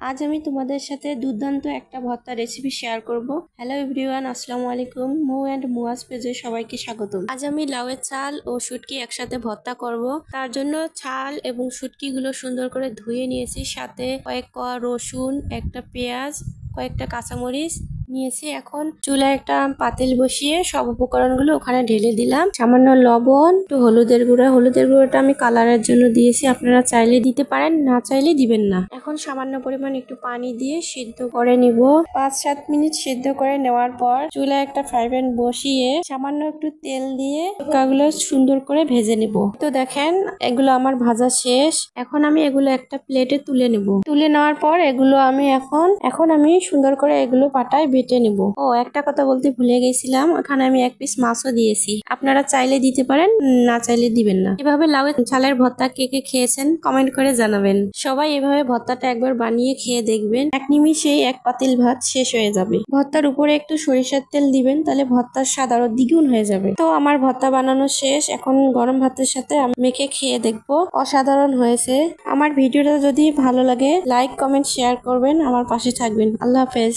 আজ আমি তোমাদের সাথে দুর্দান্ত একটা ভর্তা রেসিপি শেয়ার করব। হ্যালো এভরিওয়ান, আসসালামু আলাইকুম। মু অ্যান্ড মুয়াজ পেজে সবাইকে স্বাগতম। আজ আমি লাউয়ের চাল ও শুটকি একসাথে ভর্তা করব। তার জন্য চাল এবং শুটকিগুলো সুন্দর করে ধুয়ে নিয়েছি, সাথে কয়েক কোয়া রসুন, একটা পেঁয়াজ, কয়েকটা কাঁচামরিচ নিয়েছি। এখন চুলায় একটা পাতিল বসিয়ে সব উপকরণগুলো ওখানে ঢেলে দিলাম। সামান্য লবণ, একটু হলুদের গুঁড়োটা আমি কালারের জন্য দিয়েছি, আপনারা চাইলে দিতে পারেন, না চাইলে দিবেন না। এখন সামান্য পরিমাণ একটু পানি দিয়ে সিদ্ধ করে নিব। 5-7 মিনিট সিদ্ধ করে নেওয়ার পর চুলায় একটা ফ্রাই প্যান বসিয়ে সামান্য একটু তেল দিয়ে শুটকিগুলো সুন্দর করে ভেজে নিব। তো দেখেন, এগুলো আমার ভাজা শেষ। এখন আমি এগুলো একটা প্লেটে তুলে নেব। তুলে নেওয়ার পর এগুলো আমি এখন আমি সুন্দর করে এগুলো পাটায় বেটে নিব। ও, একটা কথা বলতে ভুলে গেছিলাম, এখানে আমি 1 পিস মাছও দিয়েছি। আপনারা চাইলে দিতে পারেন, না চাইলে দিবেন না। এভাবে লাউয়ের চালের ভর্তা কে কে খেয়েছেন কমেন্ট করে জানাবেন। সবাই এভাবে ভর্তাটা একবার বানিয়ে খেয়ে দেখবেন, এক নিমিষেই 1 পাতিল ভাত শেষ হয়ে যাবে। ভর্তার উপরে একটু সরিষার তেল দিবেন, তাহলে ভর্তার স্বাদ আরো দ্বিগুণ হয়ে যাবে। তো আমার ভর্তা বানানো শেষ, এখন গরম ভাতের সাথে আমি মেখে খেয়ে দেখবো। অসাধারণ হয়েছে। আমার ভিডিওটা যদি ভালো লাগে লাইক, কমেন্ট, শেয়ার করবেন, আমার পাশে থাকবেন। আল্লাহ হাফেজ।